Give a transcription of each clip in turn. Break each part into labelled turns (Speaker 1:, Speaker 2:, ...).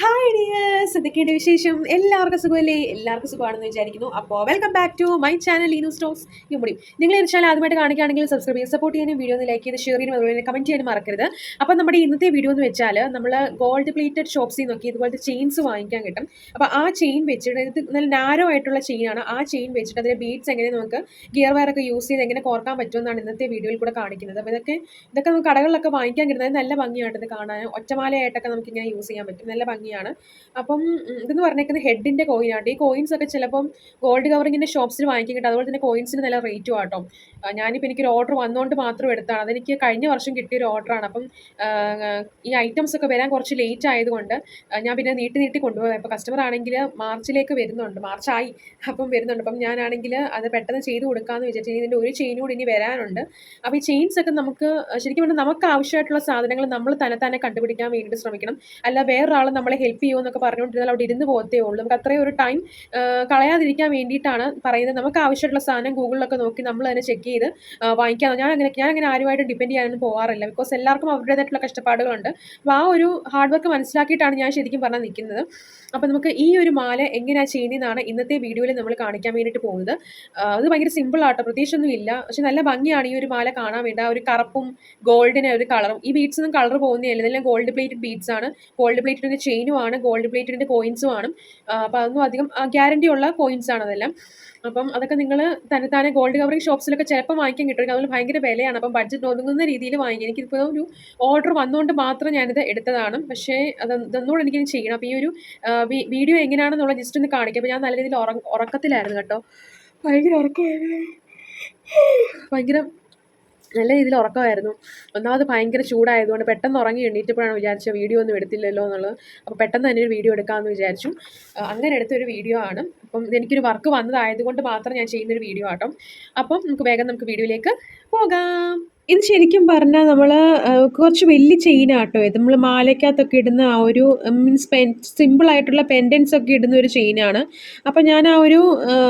Speaker 1: Hi dears, എന്തൊക്കെയുണ്ട് വിശേഷം? എല്ലാവർക്കും സുഖമല്ലേ? എല്ലാവർക്കും സുഖമാണെന്ന് വിചാരിക്കുന്നു. അപ്പോൾ welcome back to my channel Leenu സ്റ്റോക്സ് യുമുടി. നിങ്ങൾ ഈ ചാനൽ ആദ്യമായിട്ട് കാണിക്കുകയാണെങ്കിൽ സബ്സ്ക്രൈബ് ചെയ്യുക, സപ്പോർട്ട് ചെയ്യാനും വീഡിയോ ഒന്ന് ലൈക്ക് ചെയ്ത് ഷെയർ ചെയ്യാനും അതുപോലെ കമൻറ്റ് ചെയ്യാനും മറക്കരുത്. അപ്പോൾ നമ്മുടെ ഇന്നത്തെ വീഡിയോ എന്ന് വെച്ചാൽ നമ്മൾ ഗോൾഡ് പ്ലേറ്റഡ് ഷോപ്സിൽ നോക്കി ഇതുപോലത്തെ ചെയിൻസ് വാങ്ങിക്കാൻ കിട്ടും. അപ്പോൾ ആ ചെയിൻ വെച്ചിട്ട് ഇത് നല്ല നാരോ ആയിട്ടുള്ള ചെയിനാണ്. ആ ചെയിൻ വെച്ചിട്ട് അതിൻ്റെ ബീഡ്സ് എങ്ങനെ നമുക്ക് ഗിയർ വയറൊക്കെ യൂസ് ചെയ്ത് എങ്ങനെ കോർക്കാൻ പറ്റുമെന്നാണ് ഇന്നത്തെ വീഡിയോയിൽ കൂടെ കാണിക്കുന്നത്. അപ്പോൾ ഇതൊക്കെ നമുക്ക് കടകളിലൊക്കെ വാങ്ങിക്കാൻ കിട്ടുന്നത് നല്ല ഭംഗിയായിട്ട് ഇത് കാണാൻ. ഒറ്റമാലയായിട്ടൊക്കെ നമുക്കിങ്ങനെ യൂസ് ചെയ്യാൻ പറ്റും. നല്ല ഭംഗിയാണ്. അപ്പം ഇതെന്ന് പറഞ്ഞേക്കുന്നത് ഹെഡിൻ്റെ കോയിനാണ്. ഈ കോയിൻസ് ഒക്കെ ചിലപ്പം ഗോൾഡ് കവറിങ്ങിൻ്റെ ഷോപ്സിൽ വാങ്ങിക്കാൻ കിട്ടും. അതുപോലെ തന്നെ കോയിൻസിന് നല്ല റേറ്റും ആട്ടോ. ഞാനിപ്പോൾ എനിക്കൊരു ഓർഡർ വന്നുകൊണ്ട് മാത്രം എടുത്താണ്. അതെനിക്ക് കഴിഞ്ഞ വർഷം കിട്ടിയൊരു ഓർഡറാണ്. അപ്പം ഈ ഐറ്റംസ് ഒക്കെ വരാൻ കുറച്ച് ലേറ്റ് ആയതുകൊണ്ട് ഞാൻ പിന്നെ നീട്ടി കൊണ്ടുപോകാം. ഇപ്പോൾ കസ്റ്റമർ ആണെങ്കിൽ മാർച്ചിലേക്ക് വരുന്നുണ്ട്, മാർച്ചായി അപ്പം വരുന്നുണ്ട്. അപ്പം ഞാനാണെങ്കിൽ അത് പെട്ടെന്ന് ചെയ്ത് കൊടുക്കാമെന്ന് വിചാരിച്ചു. ഇതിൻ്റെ ഒരു ചെയിൻ കൂടി ഇനി വരാനുണ്ട്. അപ്പോൾ ഈ ചെയിൻസ് ഒക്കെ നമുക്ക് ശരിക്കും പറഞ്ഞാൽ നമുക്ക് ആവശ്യമായിട്ടുള്ള സാധനങ്ങൾ നമ്മൾ തന്നെ കണ്ടുപിടിക്കാൻ വേണ്ടിയിട്ട് ശ്രമിക്കണം. അല്ല വേറൊരാൾ നമ്മളെ ഹെൽപ്പ് ചെയ്യുമെന്നൊക്കെ പറഞ്ഞുകൊണ്ടിരുന്നാൽ അവിടെ ഇരുന്ന് പോകത്തേ ഉള്ളൂ. നമുക്ക് അത്രയും ഒരു ടൈം കളയാതിരിക്കാൻ വേണ്ടിയിട്ടാണ് പറയുന്നത്. നമുക്ക് ആവശ്യമായിട്ടുള്ള സാധനം ഗൂഗിളിലൊക്കെ നോക്കി നമ്മൾ തന്നെ ചെക്ക് ചെയ്ത് വാങ്ങിക്കാം. ഞാൻ അങ്ങനെ ആരുമായിട്ട് ഡിപ്പെൻഡ് ചെയ്യാനൊന്നും പോകാറില്ല. ബിക്കോസ് എല്ലാവർക്കും അവരുടേതായിട്ടുള്ള കഷ്ടപ്പാടുകളുണ്ട്. അപ്പോൾ ആ ഒരു ഹാർഡ് വർക്ക് മനസ്സിലാക്കിയിട്ടാണ് ഞാൻ ശരിക്കും പറഞ്ഞാൽ നിൽക്കുന്നത്. അപ്പോൾ നമുക്ക് ഈ ഒരു മാല എങ്ങനെയാണ് ചെയ്യുന്നതെന്നാണ് ഇന്നത്തെ വീഡിയോയിൽ നമ്മൾ കാണിക്കാൻ വേണ്ടിയിട്ട് പോകുന്നത്. അത് ഭയങ്കര സിമ്പിൾ ആട്ടോ, പ്രത്യേകിച്ചൊന്നും ഇല്ല. പക്ഷെ നല്ല ഭംഗിയാണ് ഈ ഒരു മാല കാണാൻ വേണ്ടി. ആ ഒരു കറുപ്പും ഗോൾഡിന് ഒരു കളറും. ഈ ബീഡ്സ് ഒന്നും കളർ പോകുന്നതല്ല, ഇതെല്ലാം ഗോൾഡ് പ്ലേറ്റഡ് ബീഡ്സ് ആണ്. ഗോൾഡ് പ്ലേറ്റഡിൻ്റെ ചെയിനും ആണ്, ഗോൾഡ് പ്ലേറ്റഡിൻ്റെ കോയിൻസും ആണ്. അപ്പോൾ അതൊന്നും അധികം ഗ്യാരണ്ടി ഉള്ള കോയിൻസ് ആണ് അതെല്ലാം. അപ്പം അതൊക്കെ നിങ്ങൾ തന്നെ ഗോൾഡ് കവറിങ് ഷോപ്സിലൊക്കെ ചിലപ്പോൾ വാങ്ങിക്കാൻ കിട്ടും. അതുപോലെ ഭയങ്കര വിലയാണ്. അപ്പം ബഡ്ജറ്റ് ഒതുങ്ങുന്ന രീതിയിൽ വാങ്ങിക്കും. എനിക്കിപ്പോൾ ഒരു ഓർഡർ വന്നുകൊണ്ട് മാത്രം ഞാനിത് എടുത്തതാണ്. പക്ഷേ ഇതൊന്നുകൂടെ എനിക്കിനി ചെയ്യണം. അപ്പോൾ ഈ ഒരു വീഡിയോ എങ്ങനെയാണെന്നുള്ള ജസ്റ്റ് ഒന്ന് കാണിക്കാം. അപ്പോൾ ഞാൻ നല്ല രീതിയിൽ ഉറക്കത്തിലായിരുന്നു കേട്ടോ. ഭയങ്കര ഉറക്കമായിരുന്നു, ഭയങ്കര നല്ല രീതിയിൽ ഉറക്കമായിരുന്നു. ഒന്നാമത് ഭയങ്കര ചൂടായതുകൊണ്ട് പെട്ടെന്ന് ഉറങ്ങി എണീറ്റപ്പോഴാണ് വിചാരിച്ചത് വീഡിയോ ഒന്നും എടുത്തില്ലല്ലോ എന്നുള്ളത്. അപ്പോൾ പെട്ടെന്ന് തന്നെ ഒരു വീഡിയോ എടുക്കാമെന്ന് വിചാരിച്ചു. അങ്ങനെ എടുത്തൊരു വീഡിയോ ആണ്. അപ്പം ഇതെനിക്കൊരു വർക്ക് വന്നതായതുകൊണ്ട് മാത്രം ഞാൻ ചെയ്യുന്നൊരു വീഡിയോ ആട്ടോ. അപ്പം നമുക്ക് വീഡിയോയിലേക്ക് പോകാം. ഇത് ശരിക്കും പറഞ്ഞാൽ നമ്മൾ കുറച്ച് വലിയ ചെയിനാട്ടോ ഇത്. നമ്മൾ മാലയ്ക്കകത്തൊക്കെ ഇടുന്ന ആ ഒരു മീൻസ് സിമ്പിളായിട്ടുള്ള പെൻഡൻസ് ഒക്കെ ഇടുന്ന ഒരു ചെയിനാണ്. അപ്പം ഞാൻ ആ ഒരു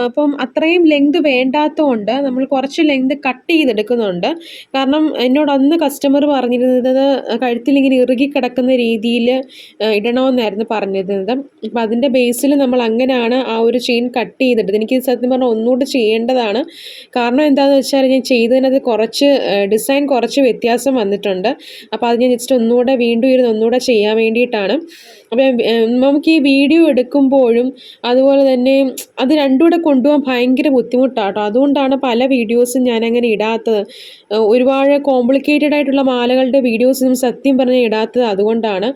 Speaker 1: അപ്പം അത്രയും ലെങ്ത് വേണ്ടാത്തതുകൊണ്ട് നമ്മൾ കുറച്ച് ലെങ്ത് കട്ട് ചെയ്തെടുക്കുന്നുണ്ട്. കാരണം എന്നോട് അന്ന് കസ്റ്റമർ പറഞ്ഞിരുന്നത് കഴുത്തിലിങ്ങനെ ഇറുകി കിടക്കുന്ന രീതിയിൽ ഇടണമെന്നായിരുന്നു പറഞ്ഞിരുന്നത്. അപ്പം അതിൻ്റെ ബേസിൽ നമ്മൾ അങ്ങനെയാണ് ആ ഒരു ചെയിൻ കട്ട് ചെയ്തിട്ടത്. എനിക്ക് സത്യം പറഞ്ഞാൽ ഒന്നുകൂടി ചെയ്യേണ്ടതാണ്. കാരണം എന്താണെന്ന് വെച്ചാൽ ഞാൻ ചെയ്തതിനത് കുറച്ച് ഡിസൈൻ കുറച്ച് വ്യത്യാസം വന്നിട്ടുണ്ട്. അപ്പോൾ അത് ഞാൻ ജസ്റ്റ് വീണ്ടും ഇരുന്ന് ഒന്നുകൂടെ ചെയ്യാൻ വേണ്ടിയിട്ടാണ്. അപ്പോൾ നമുക്ക് ഈ വീഡിയോ എടുക്കുമ്പോഴും അതുപോലെ തന്നെ അത് രണ്ടും കൂടെ കൊണ്ടുപോകാൻ ഭയങ്കര ബുദ്ധിമുട്ടാട്ടോ. അതുകൊണ്ടാണ് പല വീഡിയോസും ഞാനങ്ങനെ ഇടാത്തത്. ഒരുപാട് കോംപ്ലിക്കേറ്റഡ് ആയിട്ടുള്ള മാലകളുടെ വീഡിയോസും സത്യം പറഞ്ഞാൽ ഇടാത്തത് അതുകൊണ്ടാണ്.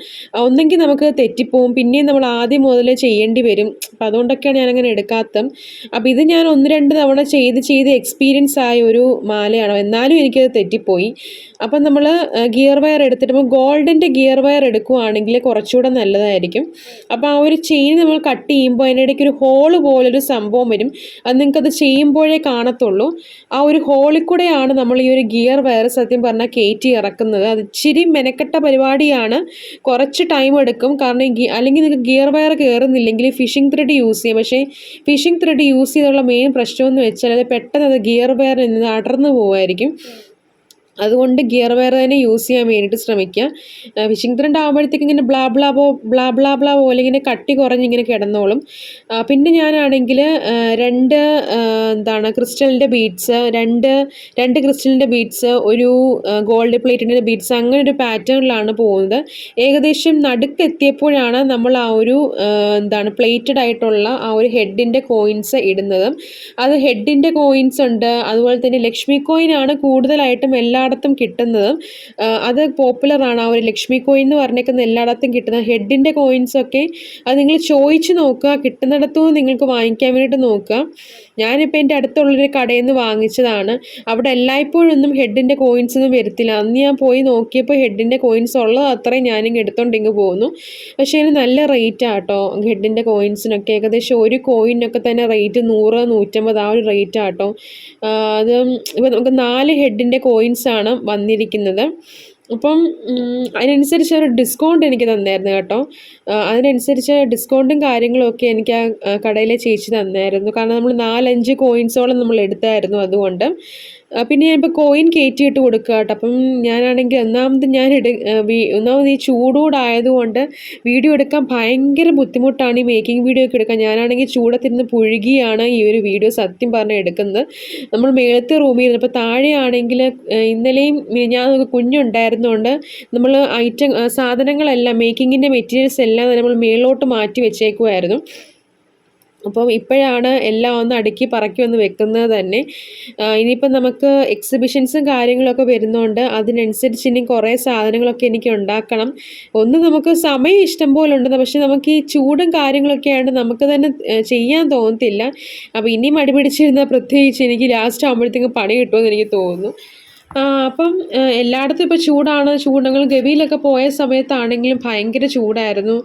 Speaker 1: ഒന്നെങ്കിൽ നമുക്ക് തെറ്റിപ്പോവും, പിന്നെയും നമ്മൾ ആദ്യം മുതൽ ചെയ്യേണ്ടി വരും. അപ്പോൾ അതുകൊണ്ടൊക്കെയാണ് ഞാനങ്ങനെ എടുക്കാത്തത്. അപ്പോൾ ഇത് ഞാൻ 1-2 തവണ ചെയ്ത് എക്സ്പീരിയൻസ് ആയ ഒരു മാലയാണ്. എന്നാലും എനിക്കത് തെറ്റിപ്പോയി. അപ്പം നമ്മൾ ഗിയർ വയർ എടുത്തിട്ട് ഇപ്പോൾ ഗോൾഡിൻ്റെ ഗിയർ വയർ എടുക്കുകയാണെങ്കിൽ കുറച്ചുകൂടെ നല്ലതായിരിക്കും. അപ്പോൾ ആ ഒരു ചെയിൻ നമ്മൾ കട്ട് ചെയ്യുമ്പോൾ അതിനിടയ്ക്ക് ഒരു ഹോള് പോലൊരു സംഭവം വരും. അത് നിങ്ങൾക്കത് ചെയ്യുമ്പോഴേ കാണത്തുള്ളൂ. ആ ഒരു ഹോളിൽ കൂടെയാണ് നമ്മൾ ഈ ഒരു ഗിയർ വയർ സത്യം പറഞ്ഞാൽ കയറ്റി ഇറക്കുന്നത്. അത് ഇച്ചിരി മെനക്കെട്ട പരിപാടിയാണ്, കുറച്ച് ടൈം എടുക്കും. കാരണം അല്ലെങ്കിൽ നിങ്ങൾക്ക് ഗിയർ വയർ കയറുന്നില്ലെങ്കിൽ ഫിഷിംഗ് ത്രെഡ് യൂസ് ചെയ്യാം. പക്ഷേ ഫിഷിംഗ് ത്രെഡ് യൂസ് ചെയ്തുള്ള മെയിൻ പ്രശ്നമെന്ന് വെച്ചാൽ അത് പെട്ടെന്ന് അത് ഗിയർ വയറിൽ നിന്ന് അടർന്നു പോകുമായിരിക്കും. അതുകൊണ്ട് ഗിയർ വയർ തന്നെ യൂസ് ചെയ്യാൻ വേണ്ടിയിട്ട് ശ്രമിക്കുക. ഫിഷിംഗ് ത്രെഡ് ആകുമ്പോഴത്തേക്ക് ഇങ്ങനെ ബ്ലാ പോലെ ഇങ്ങനെ കട്ടി കുറഞ്ഞ് ഇങ്ങനെ കിടന്നോളും. പിന്നെ ഞാനാണെങ്കിൽ ക്രിസ്റ്റലിൻ്റെ ബീഡ്സ്, രണ്ട് ക്രിസ്റ്റലിൻ്റെ ബീഡ്സ്, ഒരു ഗോൾഡ് പ്ലേറ്റിൻ്റെ ബീഡ്സ്, അങ്ങനെ ഒരു പാറ്റേണിലാണ് പോകുന്നത്. ഏകദേശം നടുക്കെത്തിയപ്പോഴാണ് നമ്മൾ ആ ഒരു പ്ലേറ്റഡ് ആയിട്ടുള്ള ആ ഒരു ഹെഡിൻ്റെ കോയിൻസ് ഇടുന്നത്. അത് ഹെഡിൻ്റെ കോയിൻസ് ഉണ്ട്, അതുപോലെ തന്നെ ലക്ഷ്മി കോയിനാണ് കൂടുതലായിട്ടും എല്ലായിടത്തും കിട്ടുന്നത്. അത് പോപ്പുലറാണ്. ആ ഒരു ലക്ഷ്മി കോയിൻ എന്ന് പറഞ്ഞേക്കുന്ന എല്ലായിടത്തും കിട്ടുന്ന ഹെഡിൻ്റെ കോയിൻസൊക്കെ അത് നിങ്ങൾ ചോദിച്ച് നോക്കുക. കിട്ടുന്നിടത്തും നിങ്ങൾക്ക് വാങ്ങിക്കാൻ വേണ്ടിയിട്ട് നോക്കുക. ഞാനിപ്പോൾ എൻ്റെ അടുത്തുള്ളൊരു കടയിൽ നിന്ന് വാങ്ങിച്ചതാണ്. അവിടെ എല്ലായ്പ്പോഴൊന്നും ഹെഡിൻ്റെ കോയിൻസ് ഒന്നും വരത്തില്ല. അന്ന് ഞാൻ പോയി നോക്കിയപ്പോൾ ഹെഡിൻ്റെ കോയിൻസ് ഉള്ളത് അത്രയും ഞാനിങ്ങ് എടുത്തോണ്ടിങ്ങ് പോകുന്നു. പക്ഷേ അതിന് നല്ല റേറ്റ് ആട്ടോ ഹെഡിൻ്റെ കോയിൻസിനൊക്കെ. ഏകദേശം ഒരു കോയിനൊക്കെ തന്നെ റേറ്റ് 100-150 ആ ഒരു റേറ്റ് ആട്ടോ. അത് ഇപ്പോൾ നമുക്ക് 4 ഹെഡിൻ്റെ കോയിൻസാണ് വന്നിരിക്കുന്നത്. അപ്പം അതിനനുസരിച്ച് ഒരു ഡിസ്കൗണ്ട് എനിക്ക് തന്നായിരുന്നു കേട്ടോ. അതിനനുസരിച്ച് ഡിസ്കൗണ്ടും കാര്യങ്ങളും ഒക്കെ എനിക്ക് ആ കടയിലെ ചേച്ചി തന്നായിരുന്നു. കാരണം നമ്മൾ 4-5 കോയിൻസോളം നമ്മൾ എടുത്തായിരുന്നു. അതുകൊണ്ട് പിന്നെ ഞാനിപ്പോൾ കോയിൻ കയറ്റിയിട്ട് കൊടുക്കുക കേട്ടോ. അപ്പം ഞാനാണെങ്കിൽ ഒന്നാമത് ഈ ചൂടോടായതുകൊണ്ട് വീഡിയോ എടുക്കാൻ ഭയങ്കര ബുദ്ധിമുട്ടാണ്. ഈ മേക്കിംഗ് വീഡിയോ ഒക്കെ എടുക്കാൻ ഞാനാണെങ്കിൽ ചൂടത്തിരുന്ന് പുഴുകിയാണ് ഈ ഒരു വീഡിയോ സത്യം പറഞ്ഞാൽ എടുക്കുന്നത്. നമ്മൾ മേളത്തെ റൂമിൽ ഇരുന്ന് ഇപ്പോൾ താഴെയാണെങ്കിൽ ഇന്നലെയും ഞാൻ കുഞ്ഞുണ്ടായിരുന്നതുകൊണ്ട് നമ്മൾ സാധനങ്ങളെല്ലാം മേക്കിങ്ങിൻ്റെ മെറ്റീരിയൽസ് എല്ലാം നമ്മൾ മേളിലോട്ട് മാറ്റി വെച്ചേക്കുമായിരുന്നു. അപ്പം ഇപ്പോഴാണ് എല്ലാം ഒന്ന് അടുക്കി പറക്കി ഒന്ന് വെക്കുന്നത് തന്നെ. ഇനിയിപ്പം നമുക്ക് എക്സിബിഷൻസും കാര്യങ്ങളൊക്കെ വരുന്നതുകൊണ്ട് അതിനനുസരിച്ച് ഇനി കുറേ സാധനങ്ങളൊക്കെ എനിക്ക് ഉണ്ടാക്കണം. നമുക്ക് സമയം ഇഷ്ടം പോലെ ഉണ്ട്, പക്ഷെ നമുക്ക് ഈ ചൂടും കാര്യങ്ങളൊക്കെ ആയതുകൊണ്ട് നമുക്ക് തന്നെ ചെയ്യാൻ തോന്നത്തില്ല. അപ്പോൾ ഇനി മടി പിടിച്ചിരുന്നാൽ പ്രത്യേകിച്ച് എനിക്ക് ലാസ്റ്റ് ആകുമ്പോഴത്തേക്കും പണി കിട്ടുമെന്ന് എനിക്ക് തോന്നുന്നു. അപ്പം എല്ലായിടത്തും ഇപ്പോൾ ചൂടങ്ങൾ ഗവിയിലൊക്കെ പോയ സമയത്താണെങ്കിലും ഭയങ്കര ചൂടായിരുന്നു.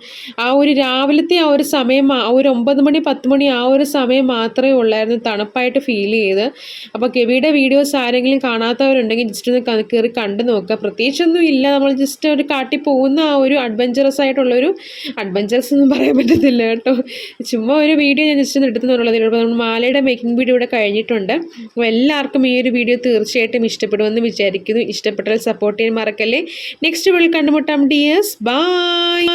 Speaker 1: രാവിലത്തെ ഒരു സമയം ഒരു 9 മണി 10 മണി ആ ഒരു സമയം മാത്രമേ ഉള്ളായിരുന്നു തണുപ്പായിട്ട് ഫീൽ ചെയ്ത്. അപ്പോൾ ഗവിയുടെ വീഡിയോസ് ആരെങ്കിലും കാണാത്തവരുണ്ടെങ്കിൽ ജസ്റ്റ് ഒന്ന് കയറി കണ്ടു നോക്കുക. പ്രത്യേകിച്ചൊന്നും ഇല്ല, നമ്മൾ ജസ്റ്റ് ഒരു കാട്ടിൽ പോകുന്ന ആ ഒരു അഡ്വഞ്ചറസ് ഒന്നും പറയാൻ പറ്റത്തില്ല കേട്ടോ. ചുമ്മാ ഒരു വീഡിയോ ഞാൻ ജസ്റ്റ് ഒന്ന് എടുത്തെന്നുള്ളത്. ഇപ്പോൾ നമ്മൾ മാലയുടെ മേക്കിംഗ് വീഡിയോ ഇവിടെ കഴിഞ്ഞിട്ടുണ്ട്. അപ്പോൾ എല്ലാവർക്കും ഈ ഒരു വീഡിയോ തീർച്ചയായിട്ടും ഇഷ്ടപ്പെടുമെന്ന് വിചാരിക്കുന്നു. ഇഷ്ടപ്പെട്ടാൽ സപ്പോർട്ട് ചെയ്യാൻ മറക്കല്ലേ. നെക്സ്റ്റ് വീഡിയോയിൽ കണ്ടുമുട്ടാം ഡിയേഴ്സ്. ബൈ.